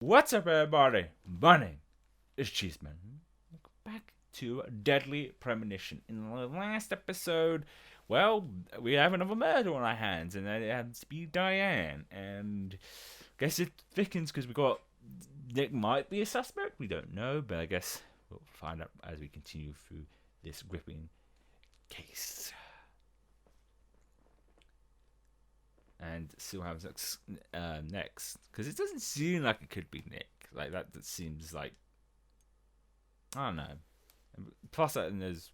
What's up, everybody? My name is Cheesebellamy. Welcome back to Deadly Premonition. In the last episode, well, we have another murder on our hands, and it happens to be Diane. And I guess it thickens because we got Nick might be a suspect. We don't know, but I guess we'll find out as we continue through this gripping case. And see what happens next. Because it doesn't seem like it could be Nick. Like, that seems like... I don't know. Plus, in those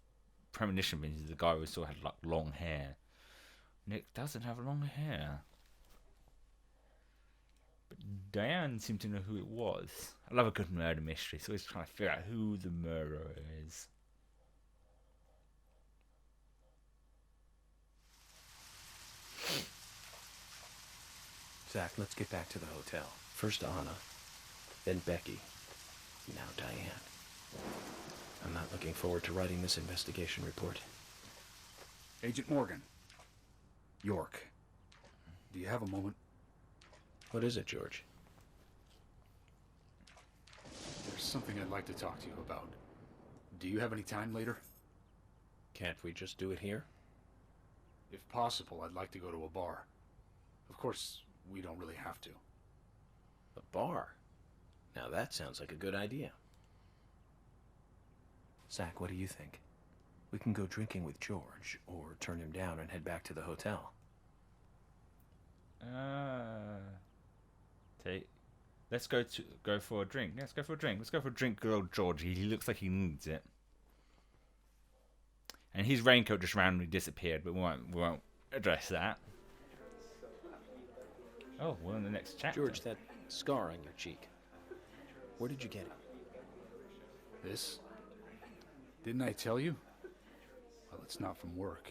premonition things, the guy who still had, like, long hair. Nick doesn't have long hair. But Diane seemed to know who it was. I love a good murder mystery, so he's trying to figure out who the murderer is. Zach, let's get back to the hotel. First Anna, then Becky, now Diane. I'm not looking forward to writing this investigation report. Agent Morgan. York. Do you have a moment? What is it, George? There's something I'd like to talk to you about. Do you have any time later? Can't we just do it here? If possible, I'd like to go to a bar. Of course, we don't really have to. A bar? Now that sounds like a good idea. Zach, what do you think? We can go drinking with George, or turn him down and head back to the hotel. Let's go for a drink. Let's go for a drink. Let's go for a drink, good old George. He looks like he needs it. And his raincoat just randomly disappeared, but we won't address that. Oh, we're in the next chapter. George, that scar on your cheek. Where did you get it? This? Didn't I tell you? Well, it's not from work.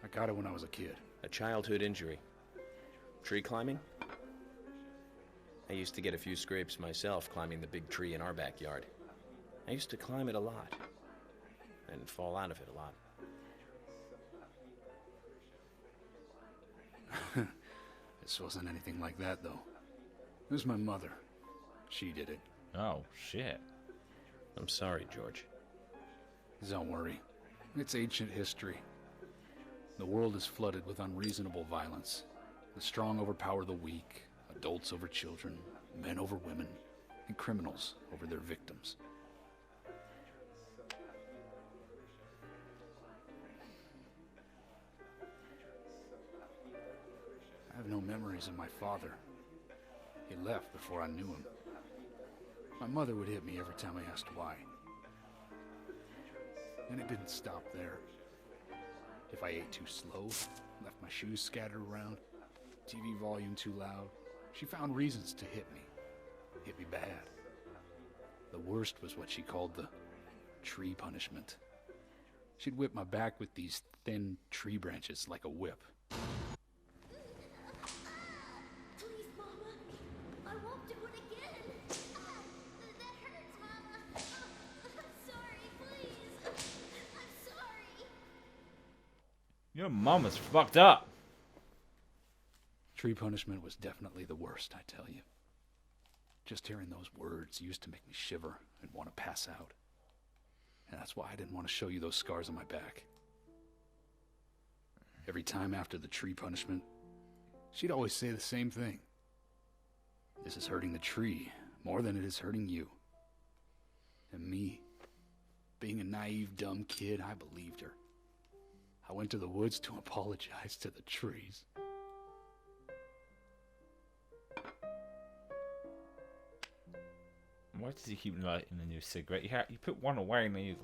I got it when I was a kid. A childhood injury. Tree climbing? I used to get a few scrapes myself climbing the big tree in our backyard. I used to climb it a lot. And fall out of it a lot. This wasn't anything like that, though. It was my mother. She did it. Oh, shit. I'm sorry, George. Don't worry. It's ancient history. The world is flooded with unreasonable violence. The strong overpower the weak, adults over children, men over women, and criminals over their victims. I have no memories of my father. He left before I knew him. My mother would hit me every time I asked why. And it didn't stop there. If I ate too slow, left my shoes scattered around, TV volume too loud, she found reasons to hit me. Hit me bad. The worst was what she called the tree punishment. She'd whip my back with these thin tree branches like a whip. Please, Mama. I won't do it again. That hurts, Mama. I'm sorry, please. I'm sorry. Your mom is fucked up. Tree punishment was definitely the worst, I tell you. Just hearing those words used to make me shiver and want to pass out. And that's why I didn't want to show you those scars on my back. Every time after the tree punishment, she'd always say the same thing. This is hurting the tree more than it is hurting you. And me, being a naive, dumb kid, I believed her. I went to the woods to apologize to the trees. Why does he keep lighting a new cigarette? You put one away and then you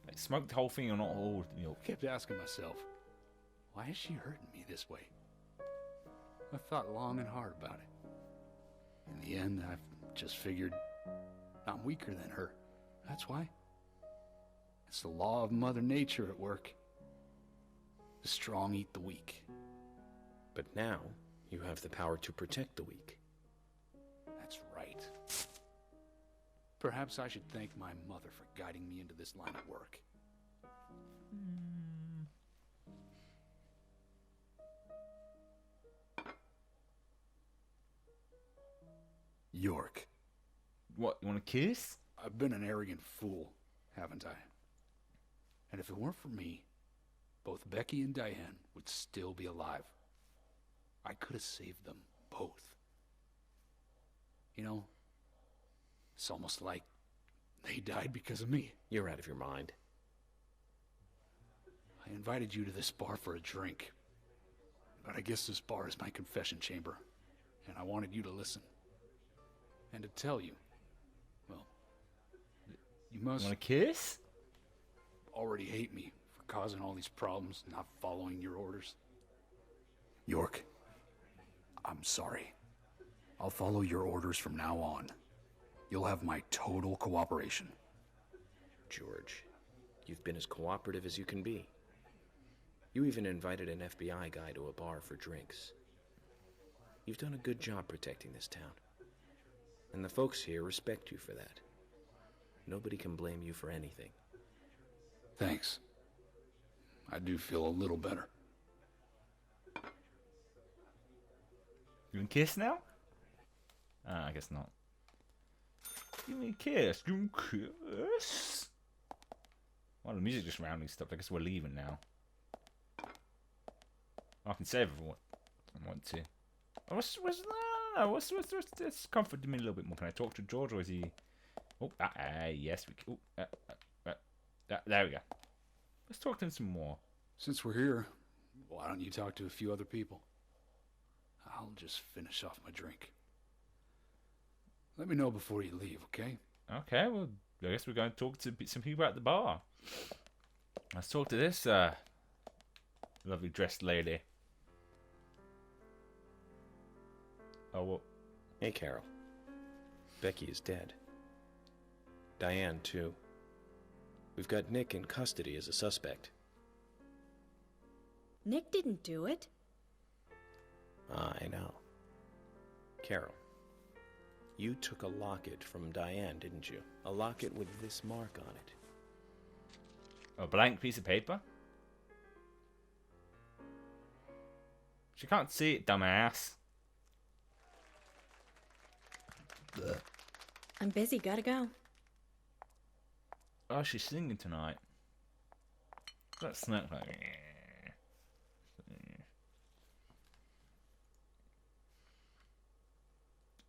like smoke the whole thing or not all. I kept asking myself, why is she hurting me this way? I thought long and hard about it. In the end, I just figured I'm weaker than her. That's why. It's the law of Mother Nature at work. The strong eat the weak. But now, you have the power to protect the weak. That's right. Perhaps I should thank my mother for guiding me into this line of work. York, What, you want to kiss? I've been an arrogant fool, haven't I? And if it weren't for me, both Becky and Diane would still be alive. I could have saved them both. You know, it's almost like they died because of me. You're out of your mind. I invited you to this bar for a drink. But I guess this bar is my confession chamber. And I wanted you to listen. And to tell you, well, you must Want to kiss? already hate me for causing all these problems, not following your orders. York, I'm sorry. I'll follow your orders from now on. You'll have my total cooperation. George, you've been as cooperative as you can be. You even invited an FBI guy to a bar for drinks. You've done a good job protecting this town. And the folks here respect you for that. Nobody can blame you for anything. Thanks. I do feel a little better. You want to kiss now? I guess not. Give me a kiss. Give me a kiss. Well, the music just randomly stopped. I guess we're leaving now. I can save everyone I want to. Oh, what's comforting me a little bit more? Can I talk to George, or is he? Oh, yes, we can. There we go. Let's talk to him some more. Since we're here, why don't you talk to a few other people? I'll just finish off my drink. Let me know before you leave, okay? Okay, well, I guess we're going to talk to some people at the bar. Let's talk to this lovely dressed lady. Oh, well. Hey, Carol. Becky is dead. Diane, too. We've got Nick in custody as a suspect. Nick didn't do it. I know. Carol, you took a locket from Diane, didn't you? A locket with this mark on it. A blank piece of paper? She can't see it, dumbass. I'm busy, gotta go. Oh, she's singing tonight. That snack like.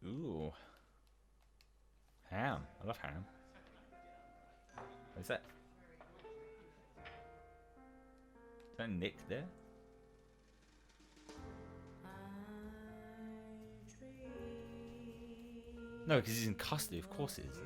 Ooh. Ham. I love ham. What is that? Is that Nick there? No, because he's in custody. Of course he is.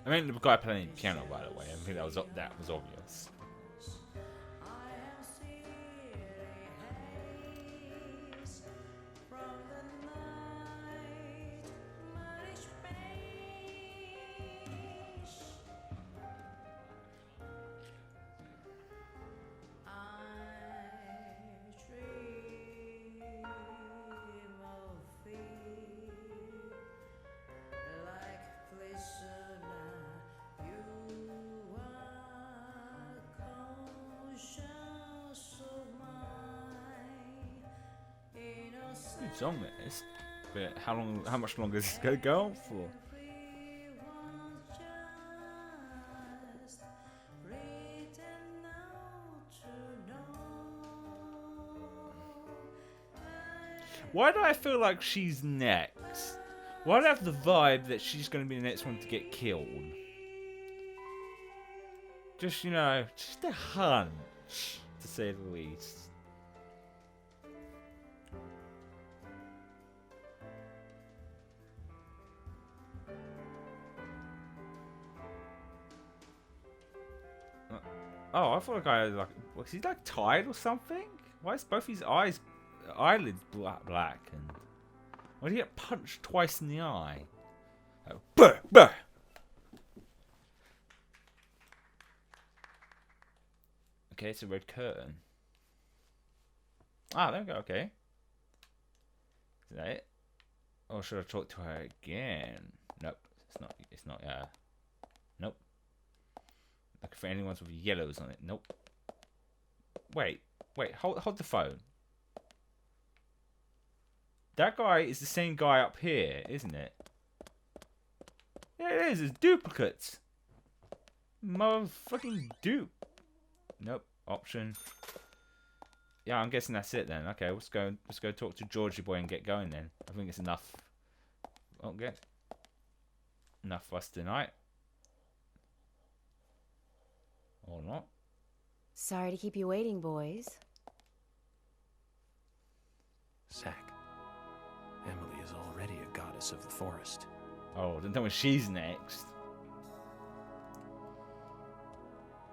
I mean, the guy playing piano, by the way. I think that was obvious. Good song it is, but how much longer is this gonna go on for? Why do I feel like she's next? Why do I have the vibe that she's gonna be the next one to get killed? Just, you know, just a hunch, to say the least. Oh, I thought the guy was he like tired or something? Why is both his eyelids black? And why did he get punched twice in the eye? Oh, bah, bah. Okay, it's a red curtain. Ah, there we go. Okay. Is that it? Or should I talk to her again? Nope. It's not. It's not. Nope. Looking for any ones with yellows on it. Nope. Wait. Hold the phone. That guy is the same guy up here, isn't it? Yeah, it is. It's duplicates. Motherfucking dupe. Nope. Option. Yeah, I'm guessing that's it then. Okay, let's go talk to Georgie boy and get going then. I think it's enough. Okay. Enough for us tonight. Or not. Sorry to keep you waiting, boys. Zack, Emily is already a goddess of the forest. Oh, don't tell me she's next.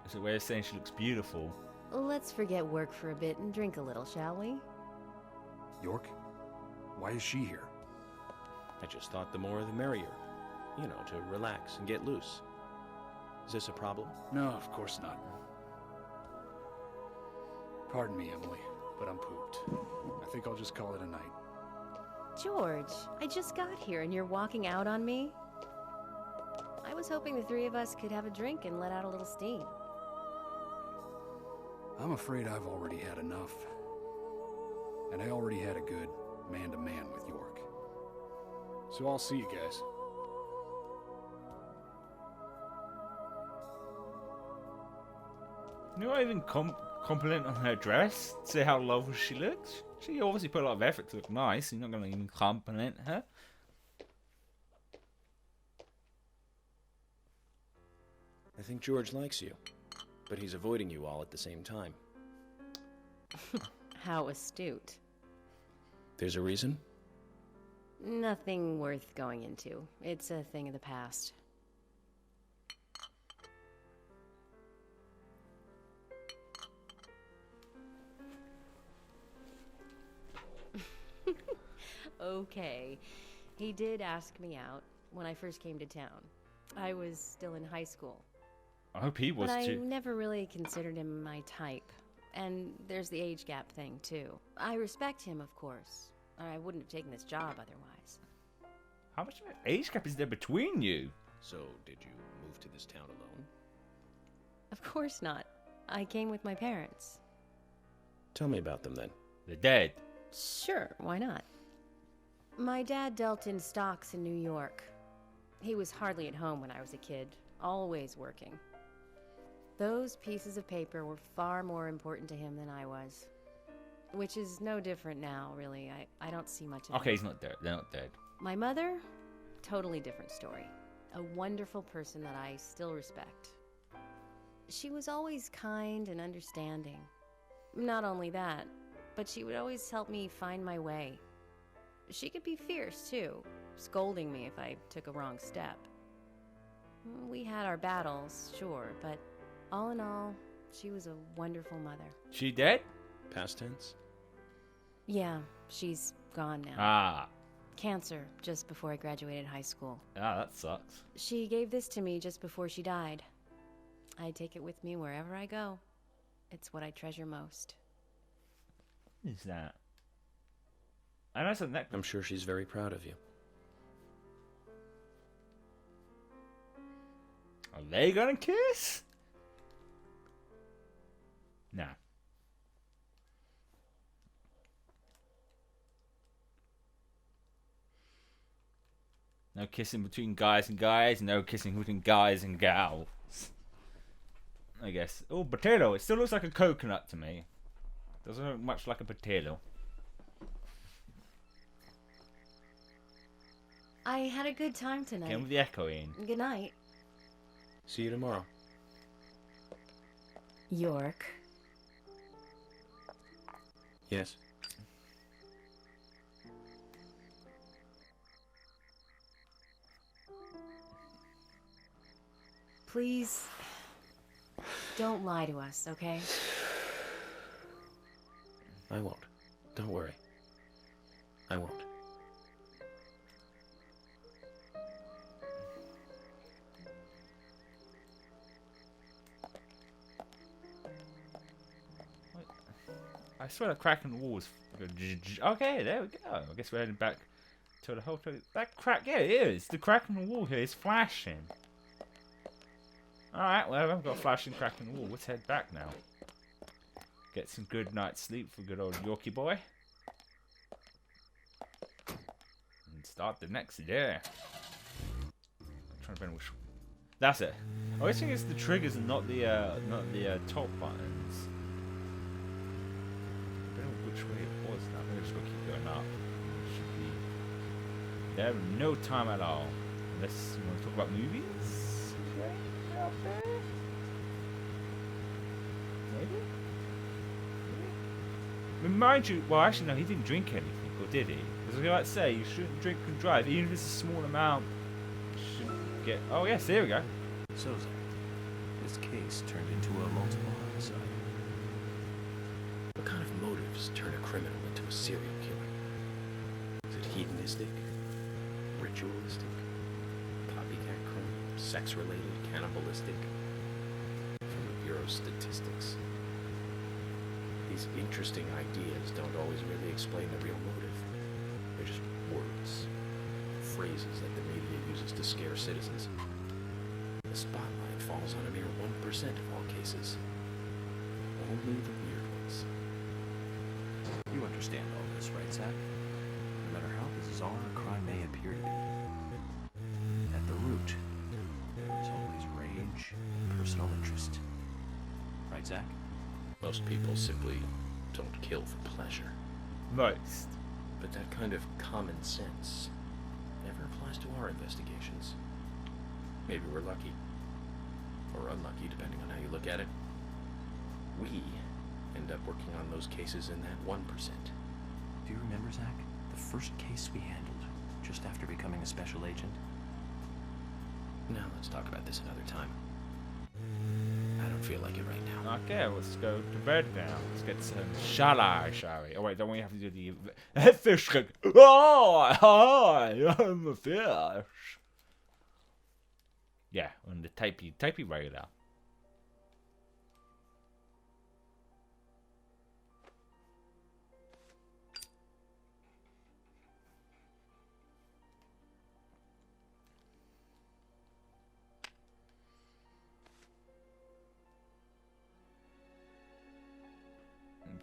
Is it a way of saying she looks beautiful? Let's forget work for a bit and drink a little, shall we? York? Why is she here? I just thought the more the merrier. You know, to relax and get loose. Is this a problem? No, of course not. Pardon me, Emily, but I'm pooped. I think I'll just call it a night. George, I just got here and you're walking out on me? I was hoping the three of us could have a drink and let out a little steam. I'm afraid I've already had enough. And I already had a good man-to-man with York. So I'll see you guys. You not even compliment on her dress? Say how lovely she looks? She obviously put a lot of effort to look nice. You're not going to even compliment her. I think George likes you, but he's avoiding you all at the same time. How astute. There's a reason? Nothing worth going into. It's a thing of the past. Okay. He did ask me out when I first came to town. I was still in high school. I hope he was But I too. never really considered him my type. And there's the age gap thing, too. I respect him, of course. Or I wouldn't have taken this job otherwise. How much of an age gap is there between you? So, did you move to this town alone? Of course not. I came with my parents. Tell me about them then. They're dead. Sure, why not? My dad dealt in stocks in New York. He was hardly at home when I was a kid, always working. Those pieces of paper were far more important to him than I was. Which is no different now, really. I don't see much of Okay, him. he's not dead. They're not dead. My mother? Totally different story. A wonderful person that I still respect. She was always kind and understanding. Not only that, but she would always help me find my way. She could be fierce, too, scolding me if I took a wrong step. We had our battles, sure, but all in all, she was a wonderful mother. She dead? Past tense? Yeah, she's gone now. Ah. Cancer, just before I graduated high school. Ah, that sucks. She gave this to me just before she died. I take it with me wherever I go. It's what I treasure most. What is that? I know it's a necklace. I'm sure she's very proud of you. Are they gonna kiss? Nah. No kissing between guys and guys, no kissing between guys and gals. I guess. Oh, potato. It still looks like a coconut to me. Doesn't look much like a potato. I had a good time tonight. Came with the echoing. Good night. See you tomorrow. York. Yes. Please, don't lie to us, okay? I won't. Don't worry. I won't. I swear that crack in the wall was. Okay, there we go. I guess we're heading back to the hotel. That crack, yeah, it is. The crack in the wall here is flashing. Alright, well, I've got a flashing crack in the wall. Let's head back now. Get some good night's sleep for good old Yorkie boy. And start the next day. I'm trying to remember which. That's it. I always think it's the triggers and not the top buttons. I don't know which way it was now. I'm just gonna keep going up. It should be there in no time at all. Unless you want to talk about movies? Okay, out there? Maybe? I mean, mind you, well, actually, no, he didn't drink anything, or did he? Because I was about to say, you shouldn't drink and drive, even if it's a small amount. You shouldn't get. Oh, yes, there we go. So, Zach, this case turned into a multiple homicide. What kind of motives turn a criminal into a serial killer? Is it hedonistic? Ritualistic? Copycat crime? Sex-related? Cannibalistic? From the Bureau of Statistics. These interesting ideas don't always really explain the real motive. They're just words, phrases that the media uses to scare citizens. The spotlight falls on a mere 1% of all cases. Only the weird ones. You understand all this, right, Zach? No matter how bizarre a crime may appear to be, at the root, there is always rage and personal interest. Right, Zach? Most people simply don't kill for pleasure. Most. But that kind of common sense never applies to our investigations. Maybe we're lucky. Or unlucky, depending on how you look at it. We end up working on those cases in that 1%. Do you remember, Zach, the first case we handled just after becoming a special agent? Now let's talk about this another time. I don't feel like it right now. Okay, let's go to bed now. Let's get some shall we? Oh wait, don't we have to do the fish cook? Oh, hi, I'm a fish. Yeah, on the typey radar.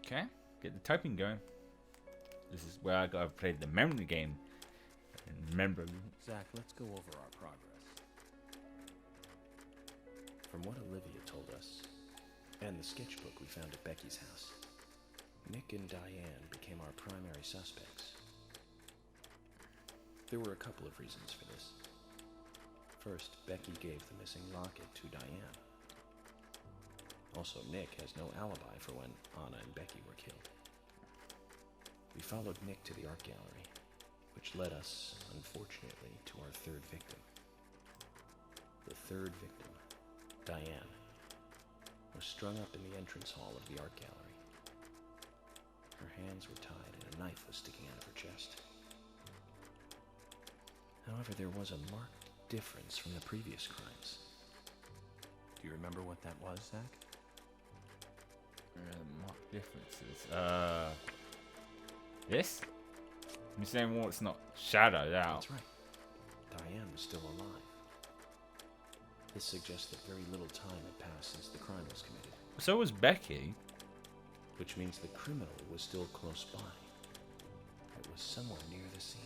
Okay, get the typing going. This is where I gotta play the memory game. And remember. Zach, let's go over our progress. From what Olivia told us, and the sketchbook we found at Becky's house, Nick and Diane became our primary suspects. There were a couple of reasons for this. First, Becky gave the missing locket to Diane. Also, Nick has no alibi for when Anna and Becky were killed. We followed Nick to the art gallery, which led us, unfortunately, to our third victim. The third victim, Diane, was strung up in the entrance hall of the art gallery. Her hands were tied and a knife was sticking out of her chest. However, there was a marked difference from the previous crimes. Do you remember what that was, Zach? Mark differences. This? You're saying well, it's not shadowed out. That's right. Diane was still alive. This suggests that very little time had passed since the crime was committed. So was Becky. Which means the criminal was still close by. It was somewhere near the scene.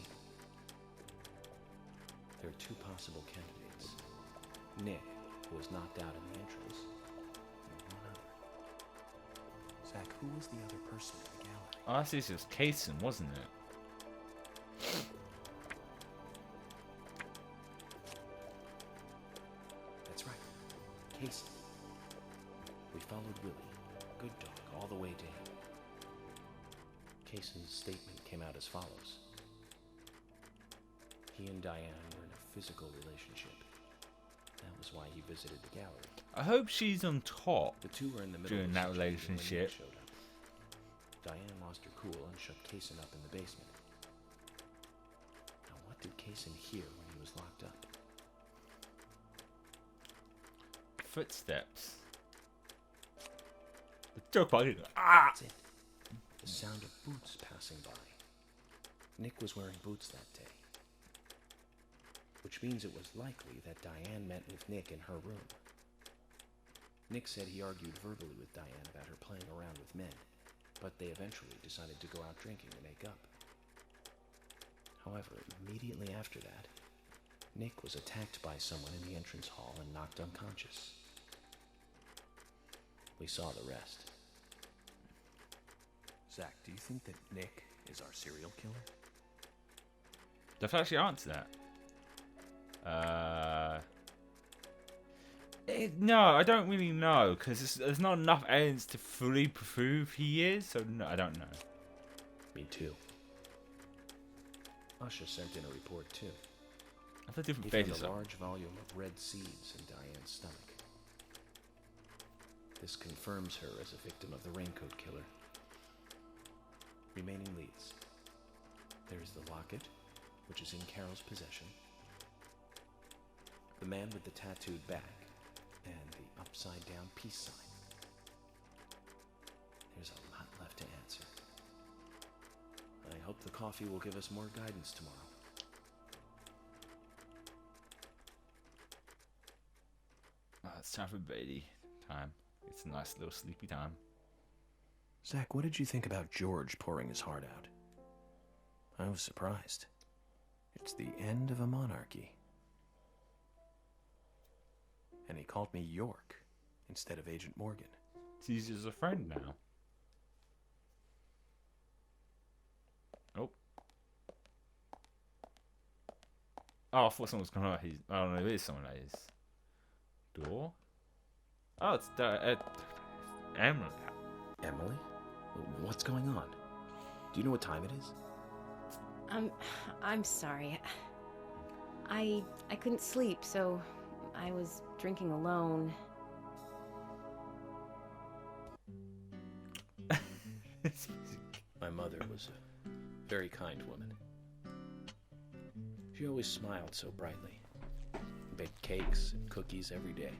There are two possible candidates. Nick, who was knocked out in the entrance, and one other. Zach, who was the other person in the gallery? Oh, this was Kaysen, wasn't it? That's right. Casey. We followed Willie, good dog, all the way to him. Kaysen's statement came out as follows. He and Diane were in a physical relationship. That was why he visited the gallery. I hope she's on top The two were in the middle during of that the situation when relationship. Nick showed up. Diane lost her cool and shut Kaysen up in the basement. Now, what did Kaysen hear when he was locked up? Footsteps. The joke bug. Ah! That's it. the sound of boots passing by. Nick was wearing boots that day, which means it was likely that Diane met with Nick in her room. Nick said he argued verbally with Diane about her playing around with men, but they eventually decided to go out drinking to make up. However, immediately after that, Nick was attacked by someone in the entrance hall and knocked unconscious. We saw the rest. Zach, do you think that Nick is our serial killer? They've actually answered that. No, I don't really know, because there's not enough evidence to fully prove he is, so no, I don't know. Me too. Usher sent in a report too. I've had different He found pages. a large volume of red seeds in Diane's stomach. This confirms her as a victim of the Raincoat Killer. Remaining leads. There is the locket, which is in Carol's possession, the man with the tattooed back, and the upside-down peace sign. There's a lot left to answer. I hope the coffee will give us more guidance tomorrow. Oh, it's time for Beatty time. It's a nice little sleepy time. Zach, what did you think about George pouring his heart out? I was surprised. It's the end of a monarchy. And he called me York instead of Agent Morgan. He's just a friend now. Oh. Oh, I thought someone was coming out. I don't know, it is someone at his door. Oh, it's Emily. Emily? What's going on? Do you know what time it is? I'm sorry. I couldn't sleep, so I was drinking alone. My mother was a very kind woman. She always smiled so brightly. Baked cakes and cookies every day.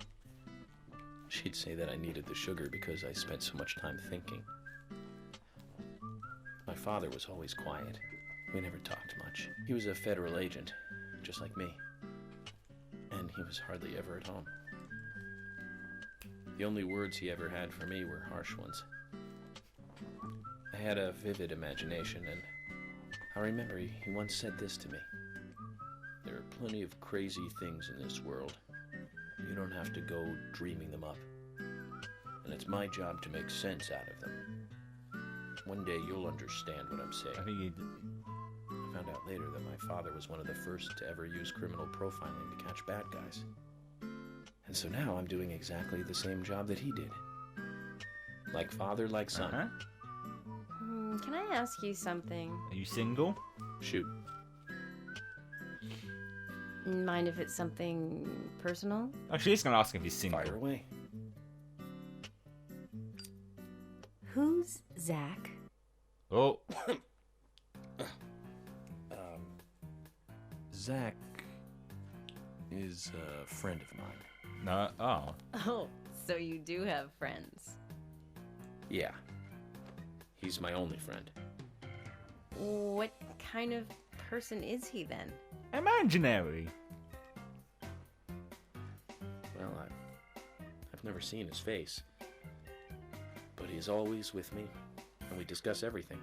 She'd say that I needed the sugar because I spent so much time thinking. My father was always quiet. We never talked much. He was a federal agent, just like me. And he was hardly ever at home. The only words he ever had for me were harsh ones. I had a vivid imagination, and I remember he once said this to me. There are plenty of crazy things in this world. You don't have to go dreaming them up. And it's my job to make sense out of them. One day you'll understand what I'm saying. I think he. I found out later that my father was one of the first to ever use criminal profiling to catch bad guys. And so now I'm doing exactly the same job that he did. Like father, like son. Can I ask you something? Are you single? Shoot. Mind if it's something personal? Actually, he's gonna ask if he's single. Fire away. Who's Zach? Oh, Zach is a friend of mine. no. Oh. Oh, so you do have friends. Yeah. He's my only friend. What kind of person is he then? Imaginary. Well, I've never seen his face. But he's always with me, and we discuss everything.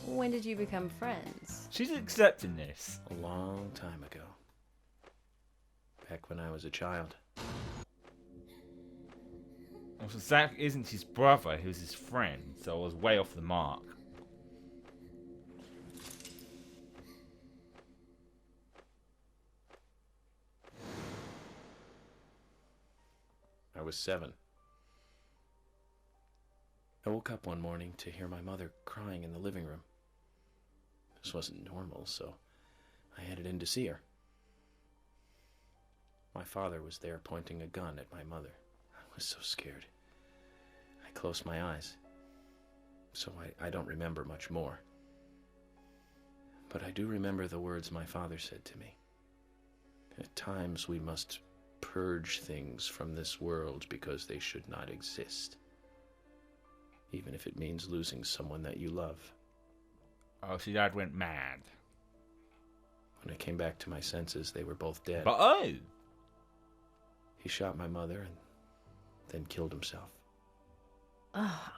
When did you become friends? She's accepting this. A long time ago. Back when I was a child. Also, Zach isn't his brother, he was his friend, so I was way off the mark. I was 7. I woke up one morning to hear my mother crying in the living room. This wasn't normal, so I headed in to see her. My father was there pointing a gun at my mother. I was so scared. I closed my eyes, so I don't remember much more. But I do remember the words my father said to me. At times we must purge things from this world because they should not exist. even if it means losing someone that you love. Oh, so your dad went mad. When I came back to my senses, they were both dead. But oh! He shot my mother and then killed himself. Oh,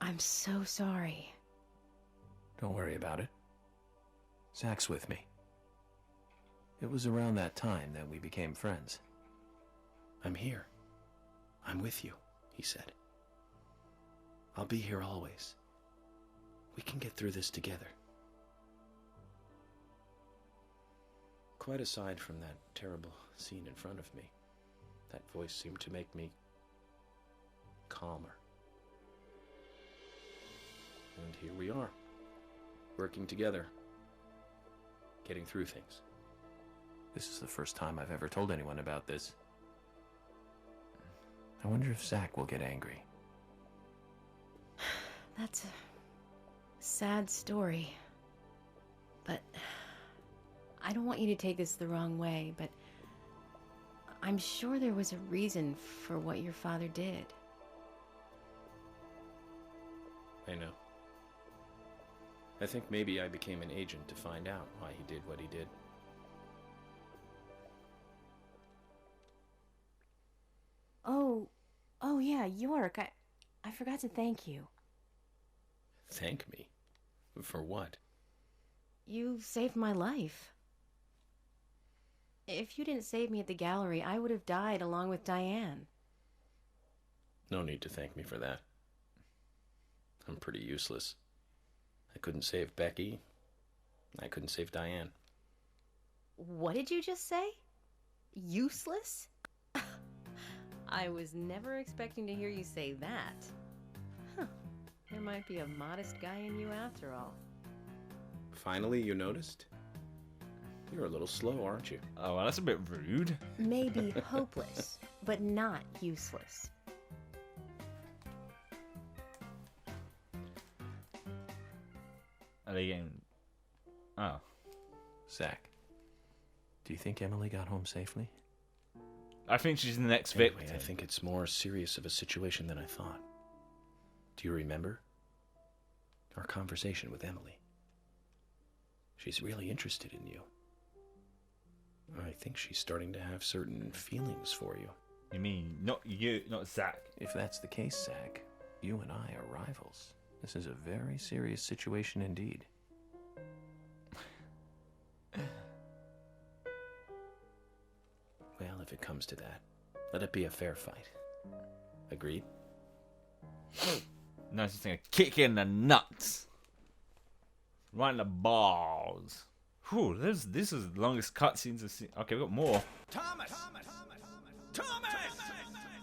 I'm so sorry. Don't worry about it. Zach's with me. It was around that time that we became friends. I'm here. I'm with you, he said. I'll be here always. We can get through this together. Quite aside from that terrible scene in front of me, that voice seemed to make me calmer. And here we are, working together, getting through things. This is the first time I've ever told anyone about this. I wonder if Zach will get angry. That's a sad story. But I don't want you to take this the wrong way, but I'm sure there was a reason for what your father did. I know. I think maybe I became an agent to find out why he did what he did. Oh yeah, York, I forgot to thank you. Thank me? For what? You saved my life. If you didn't save me at the gallery, I would have died along with Diane. No need to thank me for that. I'm pretty useless. I couldn't save Becky. I couldn't save Diane. What did you just say? Useless? I was never expecting to hear you say that. Huh. There might be a modest guy in you after all. Finally, you noticed? You're a little slow, aren't you? Oh, well, that's a bit rude. Maybe hopeless, but not useless. Are they getting... Oh. Zach, do you think Emily got home safely? I think she's the next Anyway, victim. I think it's more serious of a situation than I thought. Do you remember? Our conversation with Emily. She's really interested in you. I think she's starting to have certain feelings for you. You mean, not you, not Zach. If that's the case, Zach, you and I are rivals. This is a very serious situation indeed. Well, if it comes to that, let it be a fair fight. Agreed? No, she's gonna kick in the nuts. Right in the balls. Whew, this is the longest cutscenes I've seen. Okay, we got more. Thomas! Thomas!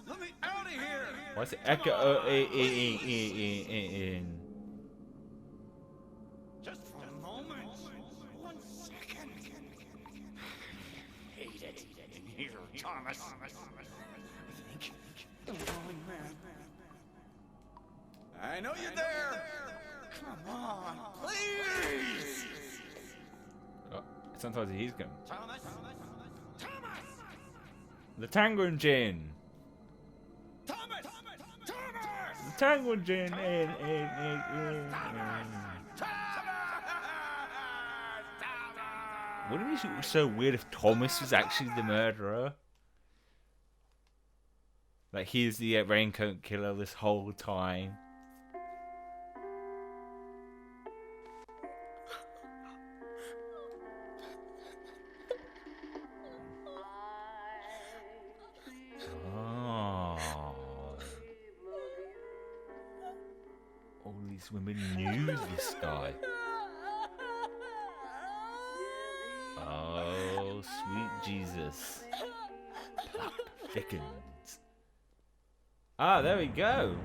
Let me out of here! Why is it echo in? Just for a moment. 1 second. Hate it in here, Thomas. I think the wrong man. I know you're there. Come on, please. Oh, sometimes he's going. Thomas. Thomas. The Tango Gin. Thomas. Thomas. The Tango Gin. Wouldn't it be so weird if Thomas was actually the murderer? Like he's the raincoat killer this whole time. All these women knew this guy. Oh, sweet Jesus. Plot thickens. Ah, there we go.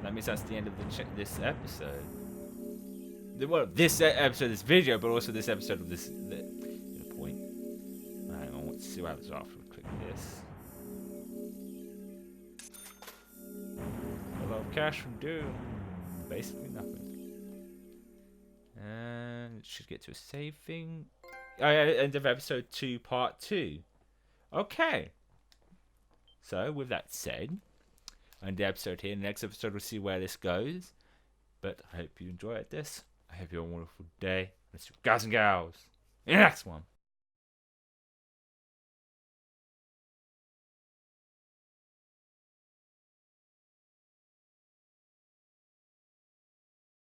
That means that's the end of this episode. Well, this episode of this video, but also this episode of this... the point. Hang on, let's see what happens after we click this. A lot of cash from Doom. Basically nothing. And it should get to a save thing. Oh yeah, end of episode 2, part 2. Okay. So, with that said, end the episode here. In the next episode, we'll see where this goes. But I hope you enjoyed this. I hope you have a wonderful day. Let's see you guys and gals in the next one.